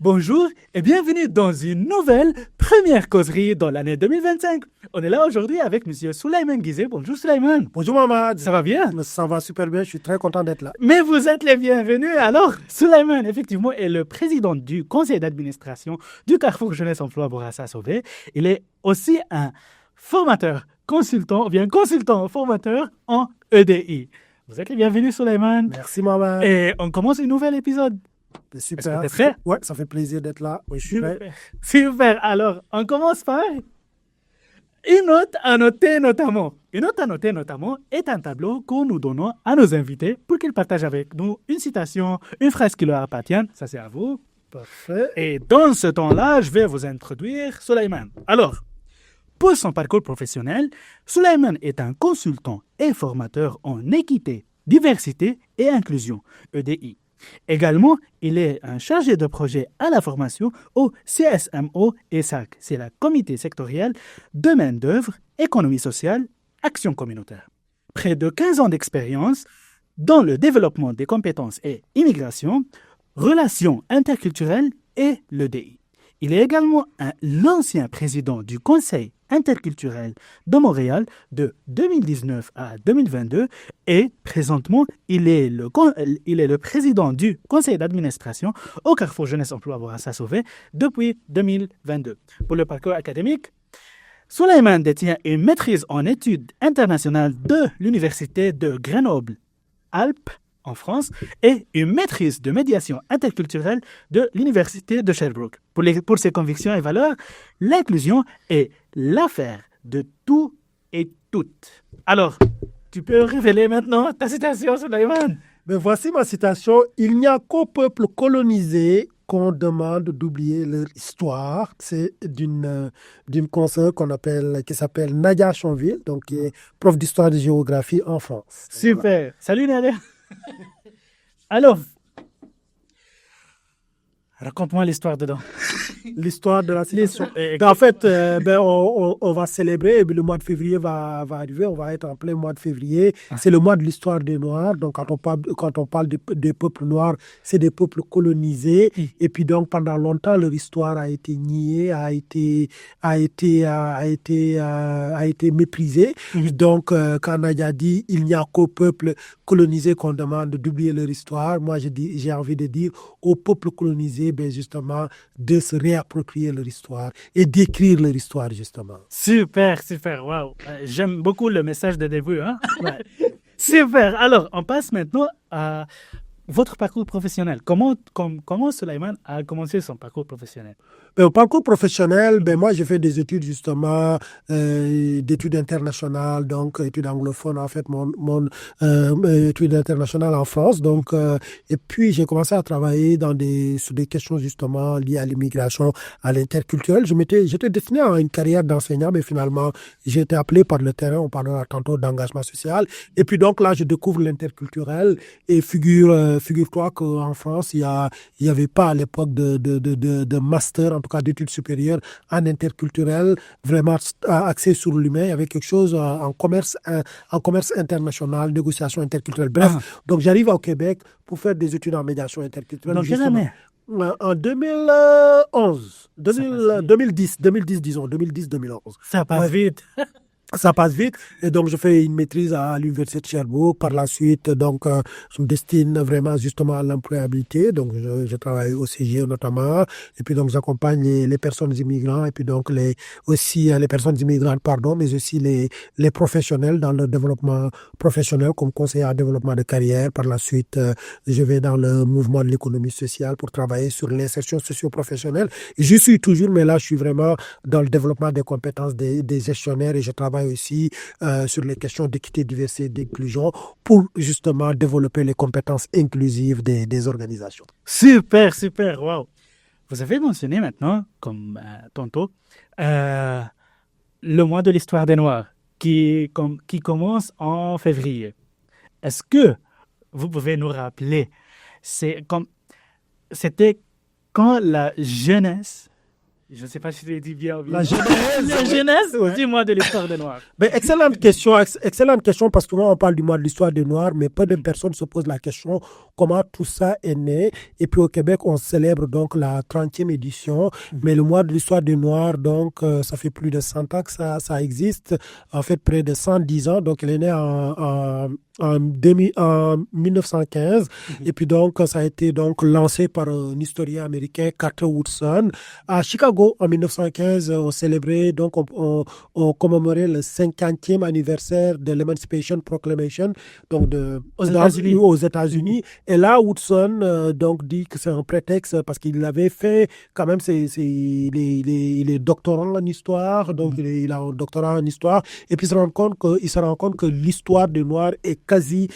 Bonjour et bienvenue dans une nouvelle première causerie dans l'année 2025. On est là aujourd'hui avec Monsieur Souleymane Guizé. Bonjour Souleymane. Bonjour Mohamed. Ça va bien? Ça va super bien, je suis très content d'être là. Mais vous êtes les bienvenus. Alors, Souleymane, effectivement, est le président du conseil d'administration du Carrefour Jeunesse Emploi Bourassa Sauvé. Il est aussi un formateur, consultant formateur en EDI. Vous êtes les bienvenus Souleymane. Merci Mohamed. Et on commence un nouvel épisode. Super. Est-ce que t'es prêt? Ouais, ça fait plaisir d'être là. Oui, je suis prêt. Super. Alors, on commence par une note à noter notamment. Une note à noter notamment est un tableau que nous donnons à nos invités pour qu'ils partagent avec nous une citation, une phrase qui leur appartient. Ça, c'est à vous. Parfait. Et dans ce temps-là, je vais vous introduire Souleymane. Alors, pour son parcours professionnel, Souleymane est un consultant et formateur en équité, diversité et inclusion, EDI. Également, il est un chargé de projet à la formation au CSMO et SAC, c'est la Comité sectoriel de main-d'œuvre, économie sociale, action communautaire. Près de 15 ans d'expérience dans le développement des compétences et immigration, relations interculturelles et l'EDI. Il est également l'ancien président du Conseil interculturel de Montréal de 2019 à 2022 et présentement, il est le président du conseil d'administration au Carrefour Jeunesse Emploi Bourassa Sauvé depuis 2022. Pour le parcours académique, Souleymane détient une maîtrise en études internationales de l'Université de Grenoble-Alpes en France et une maîtrise de médiation interculturelle de l'Université de Sherbrooke. Pour ses convictions et valeurs, l'inclusion est l'affaire de tout et toutes. Alors, tu peux révéler maintenant ta citation, Souleymane? Mais voici ma citation. Il n'y a qu'au peuple colonisé qu'on demande d'oublier leur histoire. C'est d'une consoeur qui s'appelle Nadia Chonville, donc qui est prof d'histoire et de géographie en France. Super. Voilà. Salut Nadia. Alors, raconte-moi l'histoire dedans. L'histoire de la citation. En fait, on va célébrer, le mois de février va arriver, on va être en plein mois de février. C'est le mois de l'histoire des Noirs. Donc, quand on parle des peuples noirs, c'est des peuples colonisés. Et puis, donc, pendant longtemps, leur histoire a été niée, a été méprisée. Donc, quand Nadia dit, il n'y a qu'au peuple colonisé qu'on demande d'oublier leur histoire, moi, j'ai envie de dire au peuple colonisé, justement, de se réapproprier leur histoire et d'écrire leur histoire, justement. Super, waouh. J'aime beaucoup le message de début. Hein? Ouais. Super. Alors, on passe maintenant à votre parcours professionnel. Comment Souleymane a commencé son parcours professionnel? Au parcours professionnel, moi, j'ai fait des études, justement, d'études internationales, donc études anglophones, en fait, mon études internationales en France. Donc, et puis, j'ai commencé à travailler sur des questions, justement, liées à l'immigration, à l'interculturel. J'étais destiné à une carrière d'enseignant, mais finalement, j'ai été appelé par le terrain. On parlera tantôt d'engagement social. Et puis, donc, là, je découvre l'interculturel et figure-toi qu'en France, il y avait pas à l'époque de master, en tout cas d'études supérieures en interculturel, vraiment axé sur l'humain. Il y avait quelque chose en commerce international, négociation interculturelle. Bref, donc j'arrive au Québec pour faire des études en médiation interculturelle. Dans quelle année? En 2011, 2010, disons, 2010-2011. Ça passe vite. Ça passe vite. Et donc, je fais une maîtrise à l'Université de Sherbrooke. Par la suite, donc, je me destine vraiment justement à l'employabilité. Donc, je travaille au CGE notamment. Et puis, donc, j'accompagne les personnes immigrantes et puis donc, les personnes immigrantes, mais aussi les professionnels dans le développement professionnel comme conseiller en développement de carrière. Par la suite, je vais dans le mouvement de l'économie sociale pour travailler sur l'insertion socio-professionnelle. Et je suis toujours, mais là, je suis vraiment dans le développement des compétences des gestionnaires et je travaille aussi sur les questions d'équité, diversité et d'inclusion pour justement développer les compétences inclusives des organisations. Super, wow. Vous avez mentionné maintenant, comme tantôt, le mois de l'histoire des Noirs qui commence en février. Est-ce que vous pouvez nous rappeler, c'était quand la jeunesse Je ne sais pas si je l'ai dit bien ou bien. La Genèse. La Genèse, Ouais. dis-moi de l'histoire des Noirs. Ben, excellente question parce que souvent on parle du mois de l'histoire des Noirs, mais peu de personnes se posent la question comment tout ça est né. Et puis au Québec, on célèbre donc la 30e édition, mais le mois de l'histoire des Noirs, donc ça fait plus de 100 ans que ça existe, en fait près de 110 ans, donc il est né en 1915, et puis donc ça a été donc lancé par un historien américain, Carter Woodson. À Chicago, en 1915, on célébrait, donc on commémorait le 50e anniversaire de l'Emancipation Proclamation, donc aux États-Unis. Et là, Woodson donc dit que c'est un prétexte parce qu'il avait fait quand même, il est doctorant en histoire, donc il a un doctorat en histoire, et puis il se rend compte que l'histoire des Noirs est quasi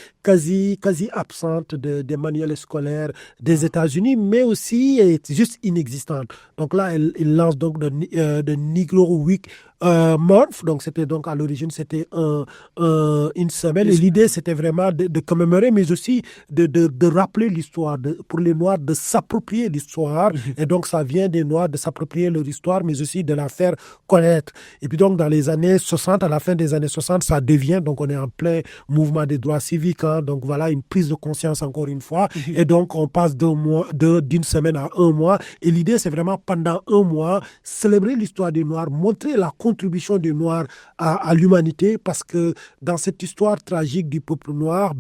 absente des manuels scolaires des États-Unis, mais aussi est juste inexistante. Donc là, il lance donc de Negro Week Month. Donc c'était donc à l'origine c'était une semaine. Et l'idée c'était vraiment de commémorer, mais aussi de rappeler l'histoire, pour les Noirs de s'approprier l'histoire. Et donc ça vient des Noirs de s'approprier leur histoire, mais aussi de la faire connaître. Et puis donc dans les années 60, à la fin des années 60, ça devient, donc on est en plein mouvement des droits civiques, hein, donc voilà une prise de conscience encore une fois. Et donc on passe d'une semaine à un mois. Et l'idée c'est vraiment pendant un mois célébrer l'histoire des Noirs, montrer la contribution des Noirs à l'humanité, parce que dans cette histoire tragique du peuple noir,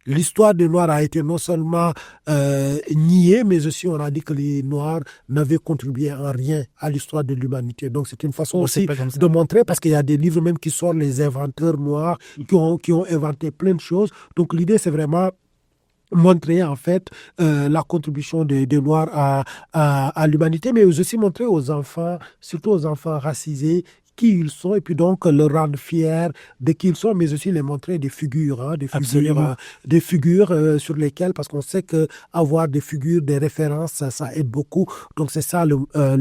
l'histoire des Noirs a été non seulement niée, mais aussi on a dit que les Noirs n'avaient contribué en rien à l'histoire de l'humanité. Donc c'est une façon aussi de montrer, parce qu'il y a des livres même qui sortent, les inventeurs noirs qui ont inventé plein de choses. Donc l'idée c'est vraiment montrer en fait la contribution des Noirs à l'humanité, mais aussi montrer aux enfants, surtout aux enfants racisés, qui ils sont, et puis donc leur rendre fiers de qui ils sont, mais aussi les montrer des figures, hein, des figures sur lesquelles, parce qu'on sait que avoir des figures, des références, ça aide beaucoup. Donc c'est ça le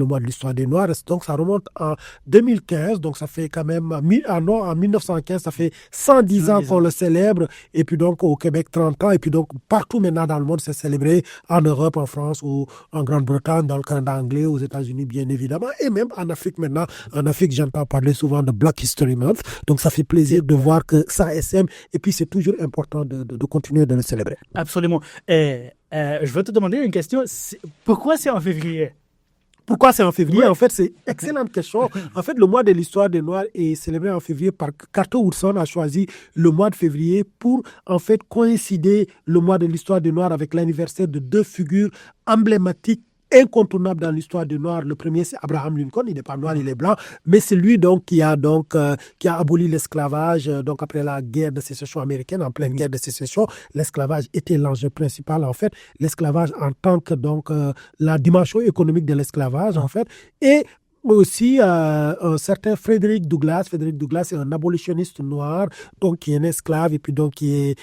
mois de l'histoire des Noirs. Donc ça remonte en 2015, donc ça fait quand même, en 1915, ça fait 110 ans qu'on le célèbre, et puis donc au Québec 30 ans, et puis donc partout maintenant dans le monde c'est célébré, en Europe, en France, ou en Grande-Bretagne, dans le Canada anglais, aux États-Unis bien évidemment, et même en Afrique maintenant. En Afrique, j'entends parler souvent de Black History Month, donc ça fait plaisir de voir que ça SM, et puis c'est toujours important de continuer de le célébrer. Absolument. Je veux te demander une question. Pourquoi c'est en février? Pourquoi c'est en février? En fait, c'est une excellente question. En fait, le mois de l'histoire des Noirs est célébré en février par Carter Woodson a choisi le mois de février pour, en fait, coïncider le mois de l'histoire des Noirs avec l'anniversaire de deux figures emblématiques incontournable dans l'histoire des Noirs. Le premier, c'est Abraham Lincoln. Il n'est pas noir, il est blanc, mais c'est lui donc qui a aboli l'esclavage. Donc après la guerre de sécession américaine, en pleine guerre de sécession, l'esclavage était l'enjeu principal en fait. L'esclavage en tant que donc la dimension économique de l'esclavage en fait, et aussi un certain Frederick Douglass. Frederick Douglass est un abolitionniste noir, donc qui est un esclave et puis donc qui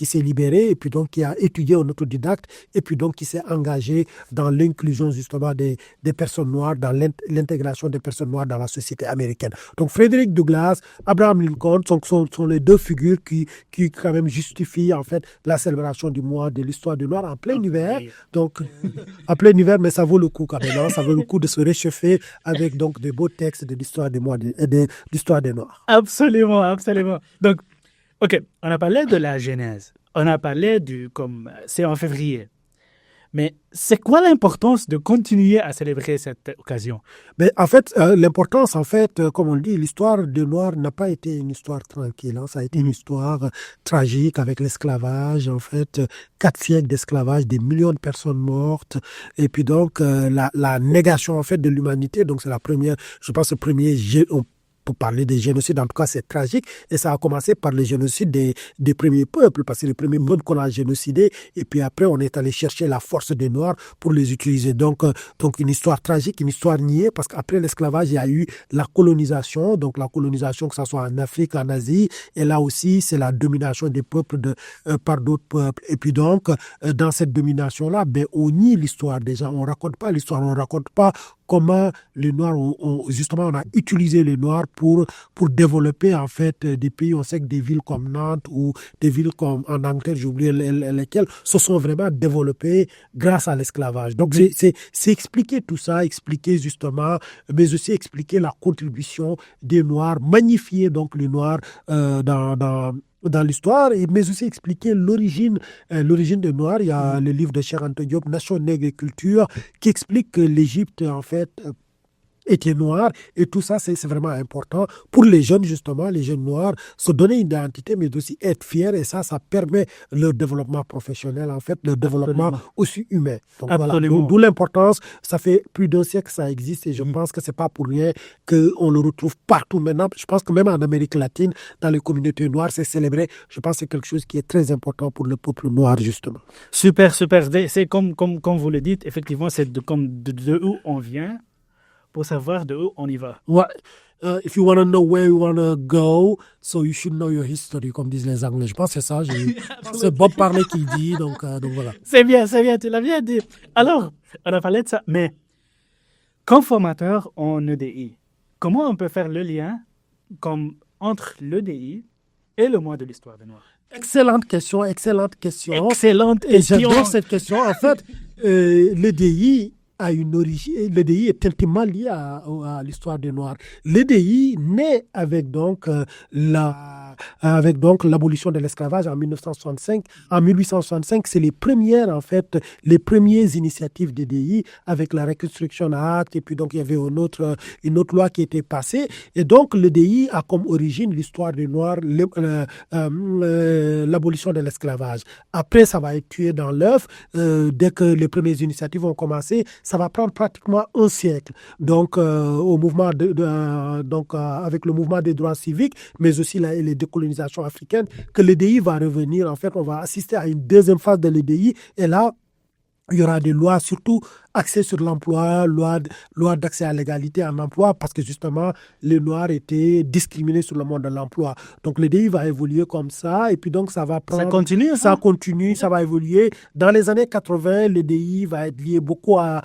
s'est libéré et puis donc qui a étudié en autodidacte et puis donc qui s'est engagé dans l'inclusion justement des personnes noires, dans l'intégration des personnes noires dans la société américaine. Donc Frederick Douglass, Abraham Lincoln sont les deux figures qui quand même justifient en fait la célébration du mois de l'histoire du Noir en plein hiver. Donc en plein hiver, mais ça vaut le coup quand même, hein, ça vaut le coup de se réchauffer avec donc de beaux textes de l'histoire des l'histoire des Noirs. Absolument, absolument. Donc, ok, on a parlé de la Genèse, on a parlé c'est en février. Mais c'est quoi l'importance de continuer à célébrer cette occasion? Mais en fait, l'importance, en fait, comme on dit, l'histoire des Noirs n'a pas été une histoire tranquille. Hein. Ça a été une histoire tragique avec l'esclavage, en fait, 4 siècles d'esclavage, des millions de personnes mortes, et puis donc la négation en fait de l'humanité. Donc c'est la première, je pense, pour parler des génocides, en tout cas, c'est tragique. Et ça a commencé par le génocide des premiers peuples, parce que les premiers peuples qu'on a génocidés, et puis après, on est allé chercher la force des Noirs pour les utiliser. Donc une histoire tragique, une histoire niée, parce qu'après l'esclavage, il y a eu la colonisation, donc la colonisation, que ce soit en Afrique, en Asie, et là aussi, c'est la domination des peuples par d'autres peuples. Et puis donc, dans cette domination-là, on nie l'histoire déjà, on ne raconte pas l'histoire, on ne raconte pas comment les Noirs justement, on a utilisé les Noirs pour développer, en fait, des pays. On sait que des villes comme Nantes ou des villes comme en Angleterre, j'ai oublié lesquelles, se sont vraiment développées grâce à l'esclavage. Donc, c'est expliquer tout ça, expliquer justement, mais aussi expliquer la contribution des Noirs, magnifier donc les Noirs dans l'histoire, mais aussi expliquer l'origine des Noirs. Il y a le livre de Cheikh Anta Diop, Nation, nègre et culture, qui explique que l'Égypte, en fait, était noire. Et tout ça, c'est vraiment important pour les jeunes, justement, les jeunes noirs, se donner une identité, mais aussi être fiers. Et ça permet leur développement professionnel, en fait, leur développement Absolument. aussi humain. Donc voilà, Absolument. d'où l'importance. Ça fait plus d'un siècle que ça existe et je pense que c'est pas pour rien qu'on le retrouve partout maintenant. Je pense que même en Amérique latine, dans les communautés noires, c'est célébré. Je pense que c'est quelque chose qui est très important pour le peuple noir, justement. Super, super. C'est comme vous le dites, effectivement, c'est de où on vient pour savoir de où on y va. What, if you want to know where you want to go, so you should know your history, comme disent les Anglais. Je pense que c'est ça. C'est Bob Marley qui dit, donc voilà. C'est bien, tu l'as bien dit. Alors, on a parlé de ça, mais comme formateur en EDI, comment on peut faire le lien entre l'EDI et le mois de l'histoire des Noirs? Excellente question, excellente question. Excellente Et question. j'adore cette question. En fait, l'EDI a une origine. L'EDI est intimement lié à l'histoire des Noirs. L'EDI naît avec donc l'abolition de l'esclavage en 1965. En 1865, c'est les premières, en fait, les premières initiatives d'EDI avec la Reconstruction Act. Et puis donc, il y avait une autre loi qui était passée. Et donc, l'EDI a comme origine l'histoire des Noirs, l'abolition de l'esclavage. Après, ça va être tué dans l'œuf. Dès que les premières initiatives ont commencé, ça va prendre pratiquement un siècle. Donc, au mouvement avec le mouvement des droits civiques, mais aussi les décolonisations africaines, que l'EDI va revenir. En fait, on va assister à une deuxième phase de l'EDI. Et là, il y aura des lois, surtout axées sur l'emploi, loi d'accès à l'égalité en emploi, parce que justement, les Noirs étaient discriminés sur le monde de l'emploi. Donc, l'EDI va évoluer comme ça, et puis donc, ça va prendre... Ça continue, ça continue, ça va évoluer. Dans les années 80, l'EDI va être lié beaucoup à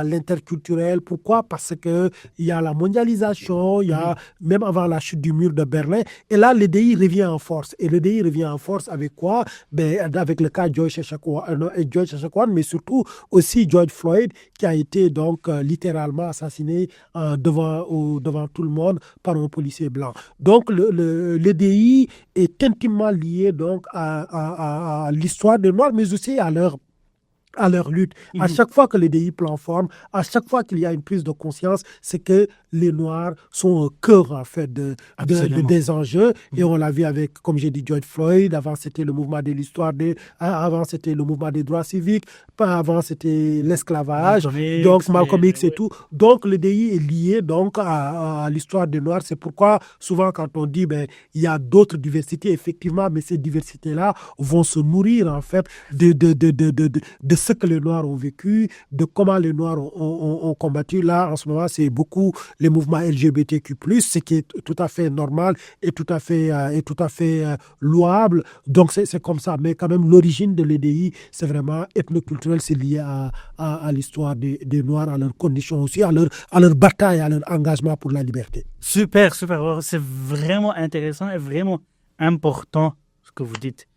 l'interculturel. Pourquoi? Parce qu'il y a la mondialisation, il y a même avant la chute du mur de Berlin, et là, l'EDI revient en force. Et l'EDI revient en force avec quoi? Avec le cas de George Echaquan, mais surtout aussi George Floyd, qui a été donc littéralement assassiné devant tout le monde par un policier blanc. Donc l'EDI est intimement lié donc à l'histoire des Noirs, mais aussi à leur lutte. À chaque fois que l'EDI prend forme, à chaque fois qu'il y a une prise de conscience, c'est que les Noirs sont au cœur, en fait, des enjeux. Et on l'a vu avec, comme j'ai dit, George Floyd. Avant, c'était le mouvement de l'histoire avant, c'était le mouvement des droits civiques. Avant, c'était l'esclavage. Donc, Malcolm X et tout. Donc, l'EDI est lié donc à l'histoire des Noirs. C'est pourquoi, souvent, quand on dit, il y a d'autres diversités, effectivement, mais ces diversités-là vont se nourrir, en fait, de ce que les Noirs ont vécu, de comment les Noirs ont combattu. Là, en ce moment, c'est beaucoup les mouvements LGBTQ+, ce qui est tout à fait normal et tout à fait louable. Donc, c'est comme ça. Mais quand même, l'origine de l'EDI, c'est vraiment ethnoculturel, c'est lié à l'histoire des Noirs, à leurs conditions aussi, à leur bataille, à leur engagement pour la liberté. Super, super. C'est vraiment intéressant et vraiment important ce que vous dites.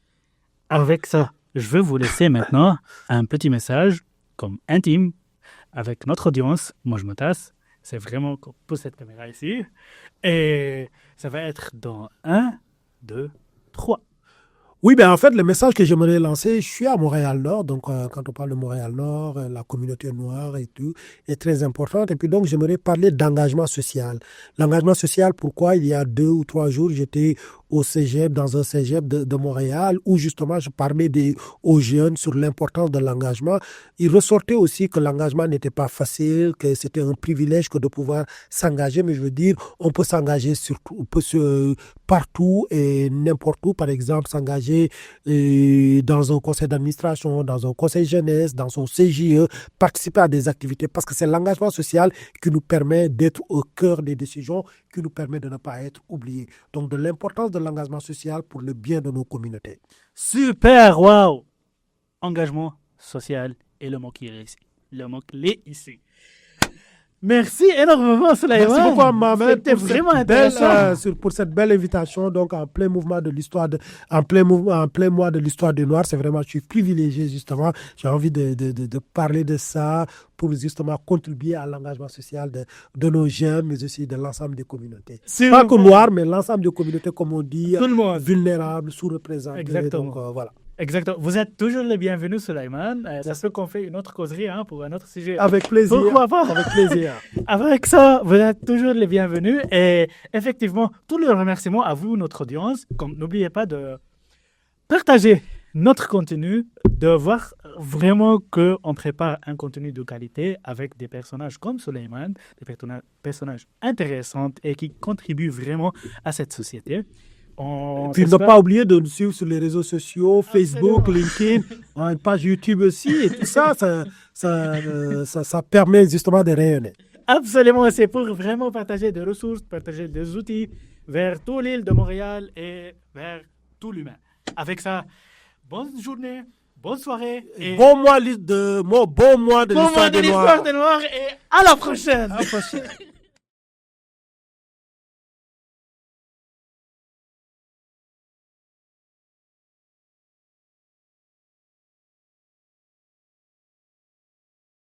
Avec ça, je vais vous laisser maintenant un petit message comme intime avec notre audience. Moi, je me tasse. C'est vraiment pour cette caméra ici. Et ça va être dans 1, 2, 3. Oui, en fait, le message que j'aimerais lancer, je suis à Montréal-Nord, donc quand on parle de Montréal-Nord, la communauté noire et tout est très importante. Et puis donc, j'aimerais parler d'engagement social. L'engagement social, pourquoi? Il y a 2 ou 3 jours, j'étais au cégep, dans un cégep de Montréal, où justement, je parlais aux jeunes sur l'importance de l'engagement. Il ressortait aussi que l'engagement n'était pas facile, que c'était un privilège que de pouvoir s'engager, mais je veux dire, on peut s'engager partout et n'importe où, par exemple, s'engager dans un conseil d'administration, dans un conseil jeunesse, dans son CJE, participer à des activités, parce que c'est l'engagement social qui nous permet d'être au cœur des décisions, qui nous permet de ne pas être oubliés. Donc, de l'importance de l'engagement social pour le bien de nos communautés. Super, wow! Engagement social est le mot qui est ici. Le mot clé ici. Merci énormément, Souleymane. Merci beaucoup, Mohamed, C'était vraiment intéressant. pour cette belle invitation. Donc, en plein mouvement de l'histoire, en plein mois de l'histoire du Noir, c'est vraiment, je suis privilégié, justement. J'ai envie de parler de ça pour justement contribuer à l'engagement social de nos jeunes, mais aussi de l'ensemble des communautés. Pas que noirs, mais l'ensemble des communautés, comme on dit, tout le monde. Vulnérables, sous-représentés. Exactement. Donc, voilà. Exactement. Vous êtes toujours le bienvenu, Souleymane. Ça se peut qu'on fait une autre causerie pour un autre sujet. Avec plaisir. Pourquoi pas? Avec plaisir. Avec ça, vous êtes toujours les bienvenus. Et effectivement, tous les remerciements à vous, notre audience. N'oubliez pas de partager notre contenu, de voir vraiment qu'on prépare un contenu de qualité avec des personnages comme Souleymane, des personnages intéressants et qui contribuent vraiment à cette société. Puis ne pas oublier de nous suivre sur les réseaux sociaux, Facebook, LinkedIn, une page YouTube aussi, et tout ça, ça permet justement de rayonner. Absolument, c'est pour vraiment partager des ressources, partager des outils vers toute l'île de Montréal et vers tout l'humain. Avec ça, bonne journée, bonne soirée. Et bon mois de l'histoire des Noirs. Et à la prochaine. À la prochaine.